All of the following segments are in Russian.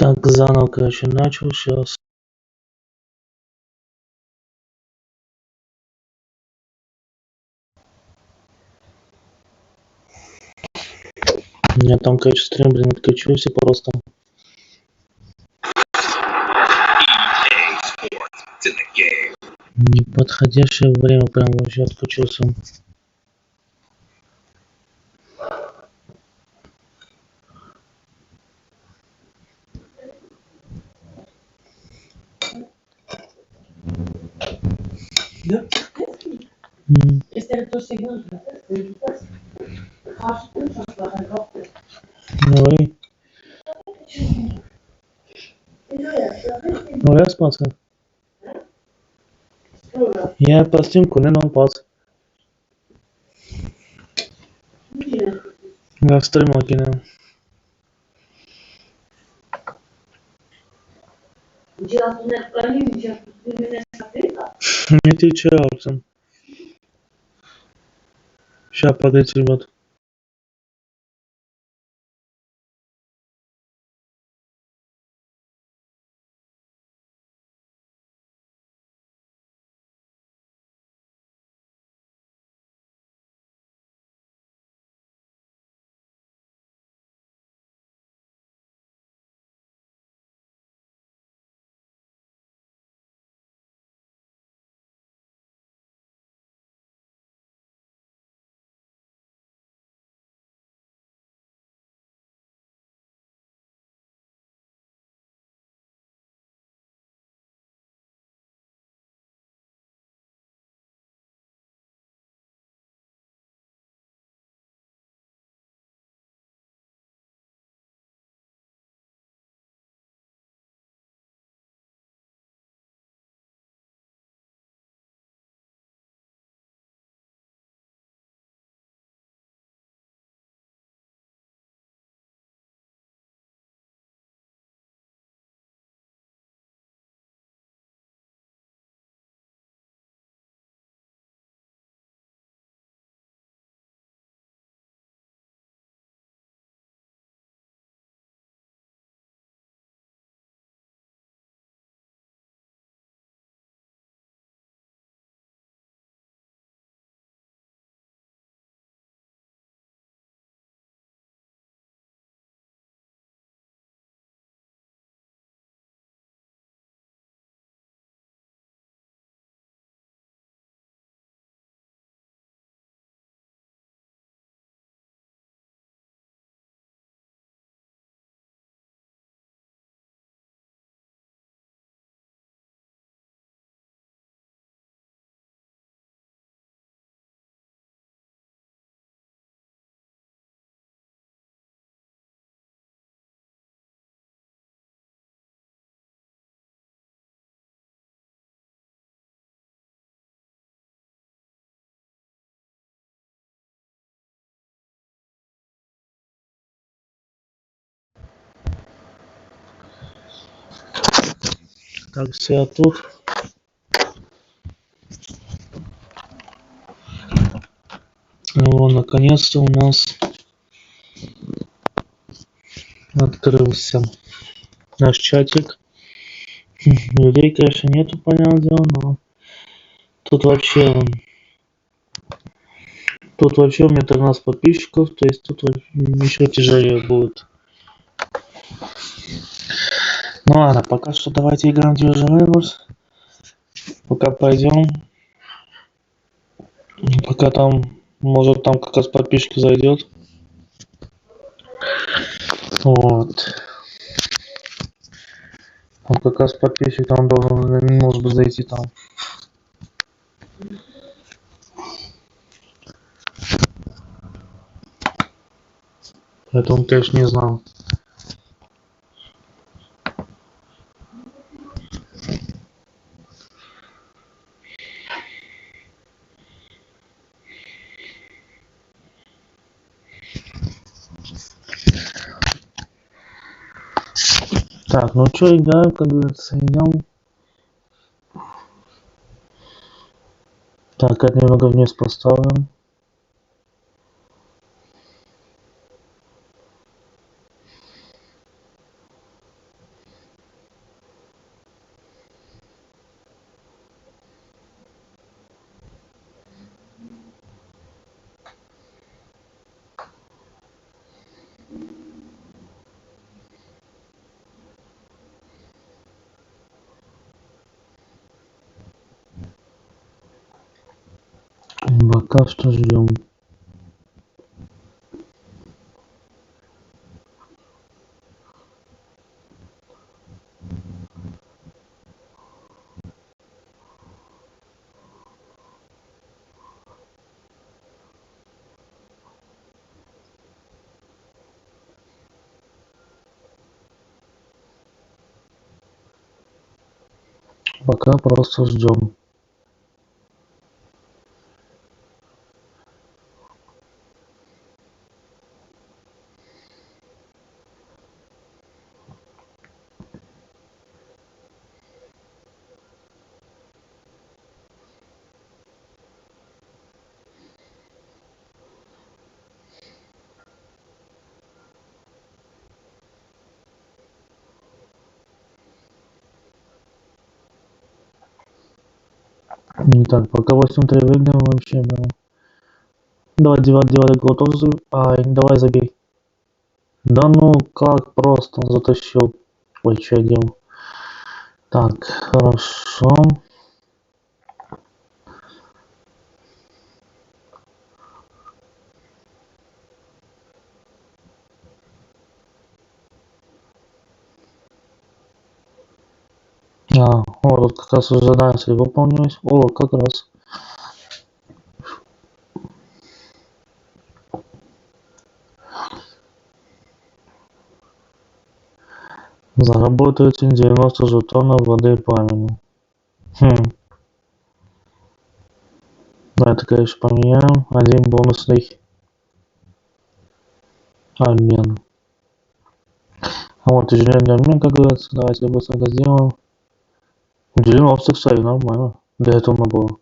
Так, заново, короче, начал сейчас. У меня там, короче, стрим, блин, отключился просто. Неподходящее время прям вообще отключился. Говори. Говори, спаться. Я по стримку не напас. Я стримал кинул. Не отвечал. Сейчас, погодите, ребят. Так, все тут. Вот, наконец-то у нас открылся наш чатик. Людей, конечно, нету, понятное дело, но тут вообще у меня 13 подписчиков, то есть тут еще тяжелее будет. Ну ладно, пока что давайте играем в Survivors. Пока пойдем. Пока там, может там как раз подписчик зайдет. Вот. Он как раз подписчик там должен, может быть, зайти там. Это он, конечно, не знал. Так, ну что, играем, как говорится, идем. Так, это немного вниз поставим. Пока что ждем. Пока просто ждем. Так, пока 8-3 выиграем вообще, да. Давай, девать гол тоже забей. Ай, давай забей. Да ну, как просто он затащил. Ой, что я делал? Так, хорошо. Вот как раз уже задача выполнилась. О, как раз. Заработают 90 жетонов воды и пламени. Да, это, конечно, поменяем. Один бонусный обмен. А вот ежедневный обмен, как говорится. Давайте быстро это сделаем. 90, кстати, нормально. Для этого набора.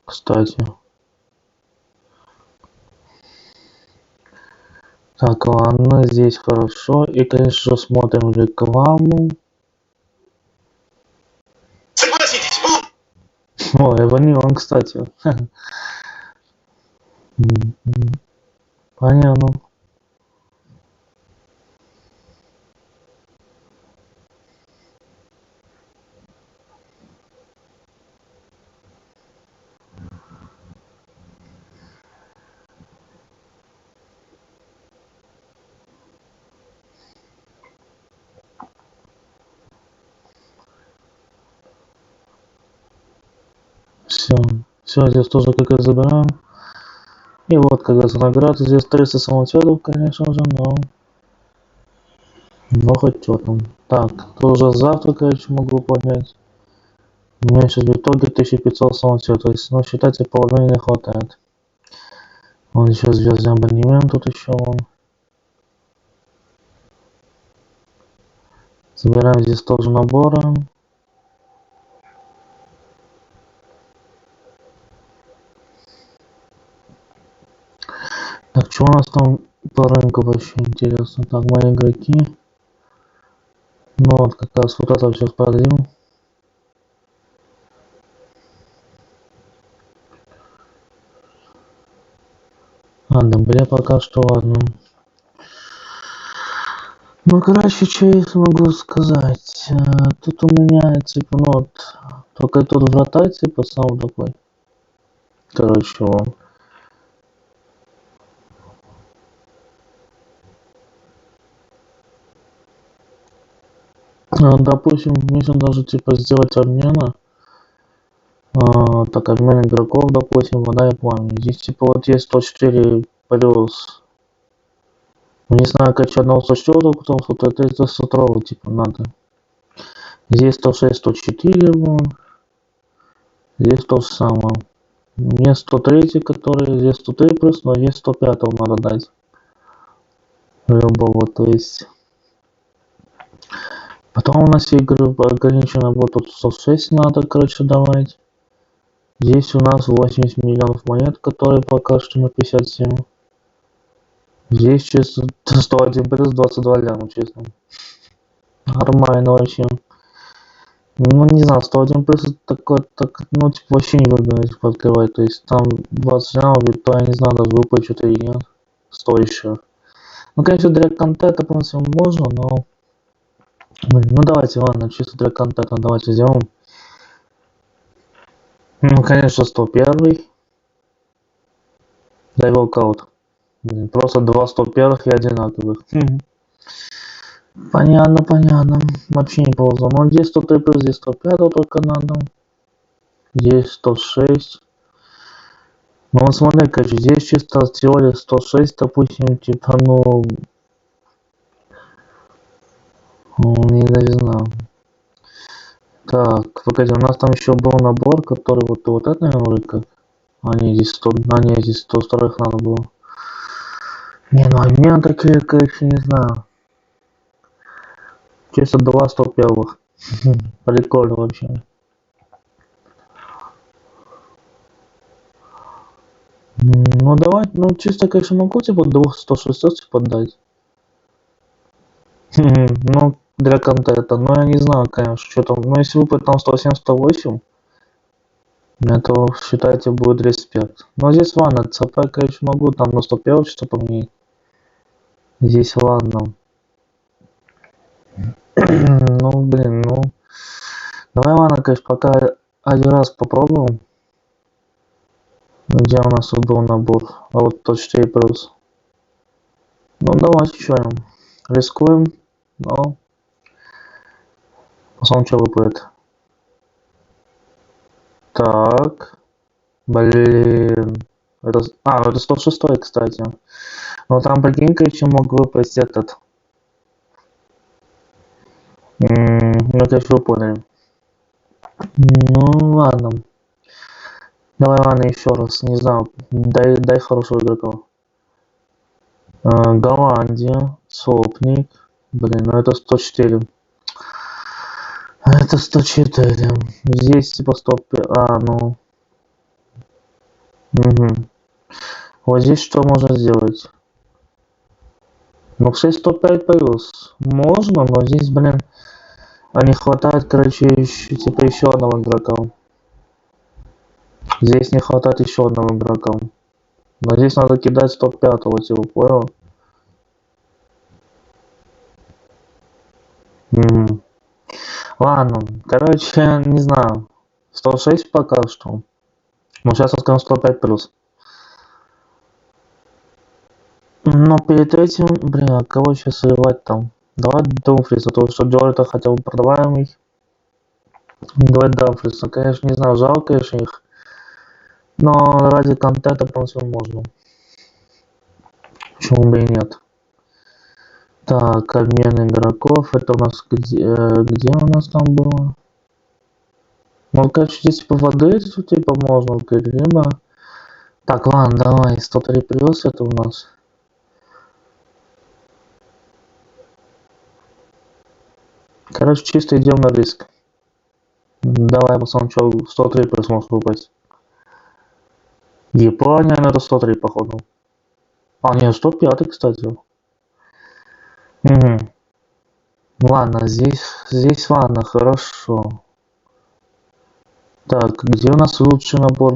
Кстати. Так, ладно, здесь хорошо. И, конечно, смотрим рекламу. Согласитесь, О, Эванилон, кстати. Понятно. Все, здесь тоже как раз забираем. И вот как раз награда. Здесь 300 самоцветов, конечно же, но хоть что там. Так, тоже завтра, короче, могу поднять. У меня сейчас в итоге 1500 самоцветов. То есть, ну, считайте, половины не хватает. Вон еще звездный абонемент тут еще вон. Собираем здесь тоже наборы. Так, что у нас там по рынку вообще интересно? Так, мои игроки. Ну вот как раз вот это сейчас продлим. Дембеле пока что ладно. Ну, короче, что я смогу сказать? Тут у меня, типа, ну вот, только тут вратарь, типа, сам такой. Короче, он. Допустим, можно даже, типа, сделать обмена. Так, обмен игроков, допустим, вода и пламя. Здесь, типа, вот есть 104 плюс. Ну, не знаю, как одного 104, потом это 102, типа, надо. Здесь 106, 104, вон. Здесь то же самое. Мне 103, который здесь 103 плюс, но здесь 105 надо дать. Любого, то есть. Потом у нас игры ограничено, вот тут 106 надо, короче, давать. Здесь у нас 80 миллионов монет, которые пока что на 57. Здесь честно 101 плюс 22 ляма, честно. Нормально вообще. Ну, не знаю, 101 плюс это такой, так, ну, типа, вообще не выгодно, типа, открывать. То есть там 20 лямов, то я не знаю, даже выплачут или нет. Стоящего. Ну, конечно, для контента, в принципе, можно, но... Блин, ну, давайте, ладно, чисто для контента давайте сделаем. Ну, конечно, 101. Дай волкаут. Блин, просто два 101 и одинаковых. Понятно, понятно. Вообще не повезло. Но здесь 103 плюс, здесь 105 только надо. Здесь 106. Ну вот смотри, короче, здесь чисто теория 106, допустим, типа, не даже знаю. Так, погоди, у нас там еще был набор, который вот это, наверное, вроде как. Здесь 100, не, здесь 100 вторых надо было. Не, ну обмен такие, короче, не знаю. Чисто 2 101. Прикольно вообще. Ну давай, ну чисто, конечно, могу типа 2 106 поддать. Ну, для контента, но я не знаю, конечно, что там. Ну, если выпадет там 107-108, это, считайте, будет респект. Но здесь ладно, ЦП, конечно, могу там на 101 что поменять. Здесь ладно. Ну, блин, ну. Давай, ладно, конечно, пока один раз попробуем. Где у нас тут был набор? А вот тот 4 плюс. Ну, давайте что рискуем, но посмотрим, что выпадет. Так. Блин. Это, ну это 106, кстати. Но там, прикинь-ка, еще мог выпасть этот. Ну, конечно, вы поняли. Ну, ладно. Давай, ладно, еще раз. Не знаю. Дай хорошего игрока. Голландия. Сопник. Блин, ну это 104. Это 104. Здесь типа 105. Ну. Угу. Вот здесь что можно сделать? Ну, кстати, 105 плюс. Можно, но здесь, блин, не хватает, короче, типа еще одного игрока. Здесь не хватает еще одного игрока. Но здесь надо кидать 105-го, типа, понял? Угу. Ладно, короче, не знаю. 106 пока что. Но сейчас я скажу 105 плюс. Но перед этим, блин, а кого сейчас сливать там? Давай Думфриса, то что делать-то хотя бы продаваемый. Давай Дамфриса, конечно, не знаю, жалко, конечно, их. Но ради контента, по можно. Почему бы и нет? Так, обмен игроков. Это у нас где у нас там было? Ну, короче, здесь типа воды, типа можно открыть, либо... Так, ладно, давай, 103 плюс это у нас. Короче, чисто идем на риск. Давай посмотрим, что 103 плюс может выпасть. Япония, ну это 103, походу. Нет, 105, кстати. Угу. Ладно, здесь ладно, хорошо. Так, где у нас лучший набор?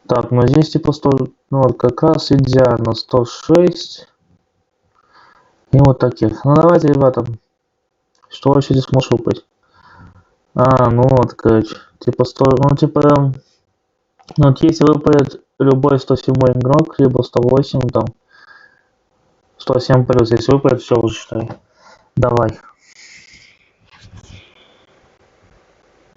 Так, ну здесь типа 100, ну вот как раз идеально, 106. И вот таких. Ну давайте, ребята, что вообще здесь может выпасть? Ну вот, короче, типа 100, ну типа, ну вот если выпадет любой 107 игрок, либо 108 там, 107 плюс, если выпадет, все уже считай. Давай.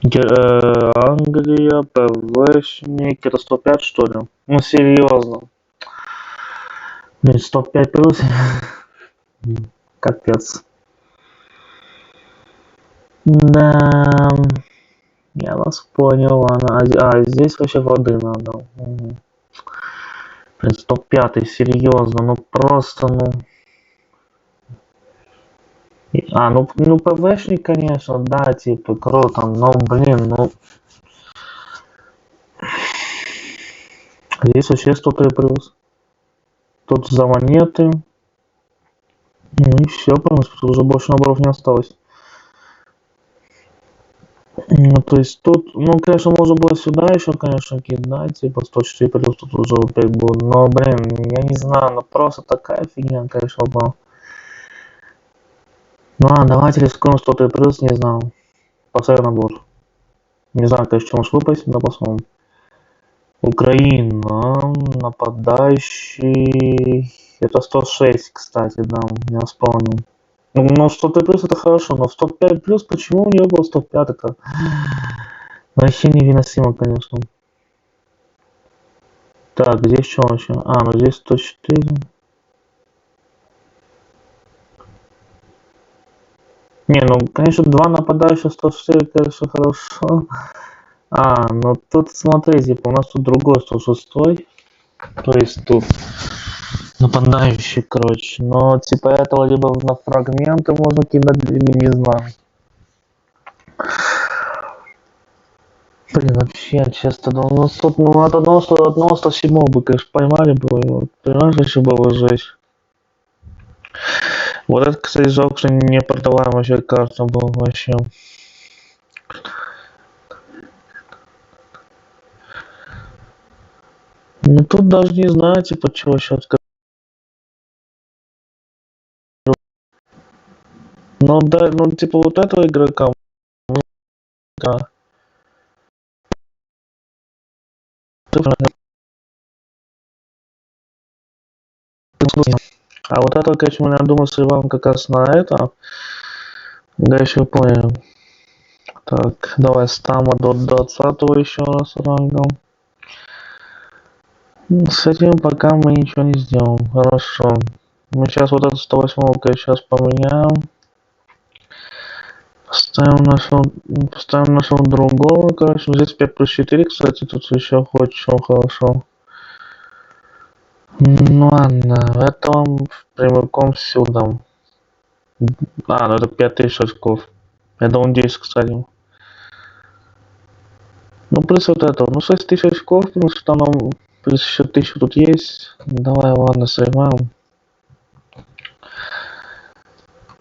Англия, ПВшник, это 105 что ли? Ну серьезно. Блин, 105 плюс. Капец. Да, я вас понял, ладно. Здесь вообще воды надо. Угу. Блин, 105, серьезно, ну просто, ну... ну ПВшник, конечно, да, типа, круто, но, блин, ну... Здесь вообще 103 плюс. Тут за монеты. Ну и все, в принципе, тут уже больше наборов не осталось. Ну, то есть тут, ну, конечно, можно было сюда еще, конечно, кидать, типа 104 плюс тут уже опять будет. Но, блин, я не знаю, ну просто такая фигня, конечно, была. Ну ладно, давайте рискуем 103 плюс, не знаю. Последний набор. Не знаю, конечно, что может выпасть, да посмотрим. Украина, нападающий. Это 106, кстати, да, я вспомнил. Ну, 103 плюс это хорошо, но 105 плюс, почему у нее был 105? Это вообще невыносимо, конечно. Так, здесь что еще? А, ну здесь 104. Не, ну, конечно, два нападающих 104, конечно, хорошо. А, ну тут смотри, типа, у нас тут другой 106. То есть тут нападающий, короче. Но типа этого либо на фрагменты можно кидать, либо не знаю. Блин, вообще, честно, ну, тут, ну от одного 107 бы, конечно, поймали бы, вот, понимаешь, вообще было жесть. Вот это, кстати, жалко, что не продаваем вообще карта был вообще. Ну тут даже не знаю, типа, чего сейчас. Ну да, ну типа вот этого игрока, да. А вот этого, конечно, я думаю, сливаем как раз на это. Да, еще понял. Так, давай стама до 20 еще раз рангом. С этим пока мы ничего не сделаем. Хорошо. Мы сейчас вот эту 108-ку сейчас поменяем. Поставим нашего другого, короче. Здесь 5 плюс 4, кстати, тут еще очень хорошо. Ну ладно, это вам прямиком сюда. А, ну это 5000 очков. Это он 10, кстати. Ну, плюс вот это. Ну, 6000 очков, потому что нам плюс еще 1000 тут есть. Давай, ладно, сыграем.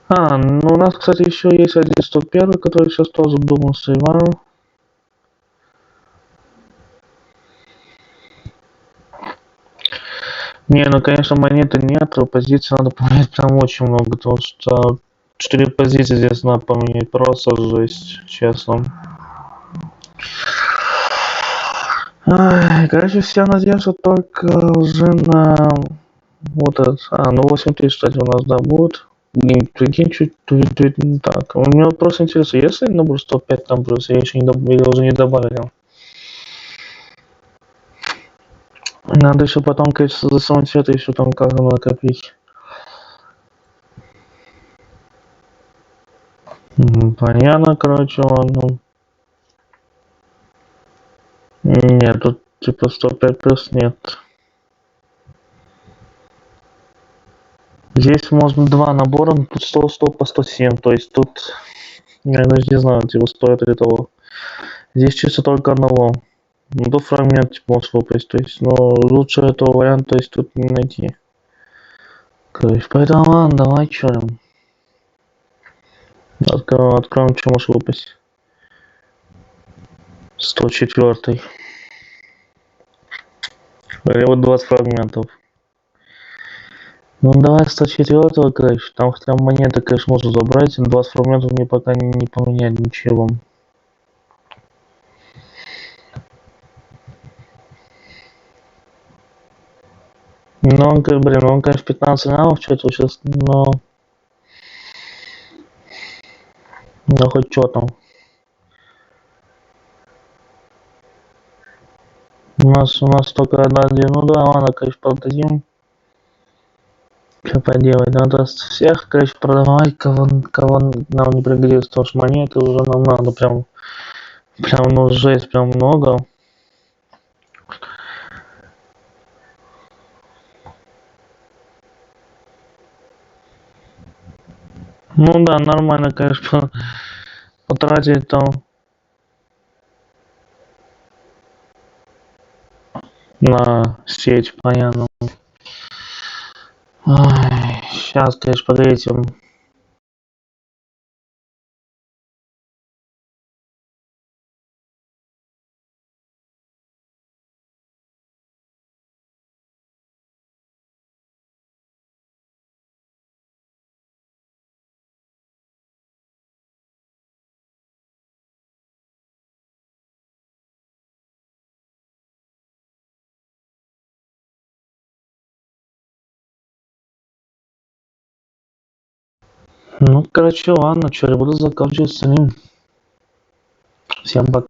А, ну у нас, кстати, еще есть один 101, который сейчас тоже думал сыграем. Не, ну, конечно, монеты нет, позиции надо поменять прям очень много, потому что 4 позиции здесь надо поменять, просто жесть, честно. Ай, короче, вся надежда только уже на вот этот. А, ну 8000, кстати, у нас, да, будет. И прикинь, чуть так. У меня просто интересно, если набор 105 там плюс, я еще не или уже не добавил. Надо еще потом, конечно, за самоцветы еще там как-то накопить. Понятно, короче, ладно. Нет, тут типа 105 плюс нет. Здесь можно два набора, тут 100 по 107, то есть тут, я даже не знаю, типа стоит ли того. Здесь чисто только одного. Ну, до фрагмент типа может выпасть, то есть, но лучше этого варианта, то есть тут не найти. Короче, поэтому ладно, давай чё там. Откроем, что может выпасть. 104. Или вот 20 фрагментов. Ну давай 104, короче, там хотя бы монеты, конечно, можно забрать, но 20 фрагментов мне пока не поменять ничего. Ну, он, блин, он, конечно, 15 навов что-то сейчас, но хоть что там. У нас только одна, ну да, ладно, конечно, продадим. Что поделать, надо всех, короче, продавать, кого нам не пригодится, потому что монеты уже нам надо прям, ну, жесть, прям много. Ну да, нормально, конечно, потратить там на сеть, понятно. Сейчас, конечно, под этим Ну, короче, ладно, что ли, буду заканчивать с ним. Всем пока.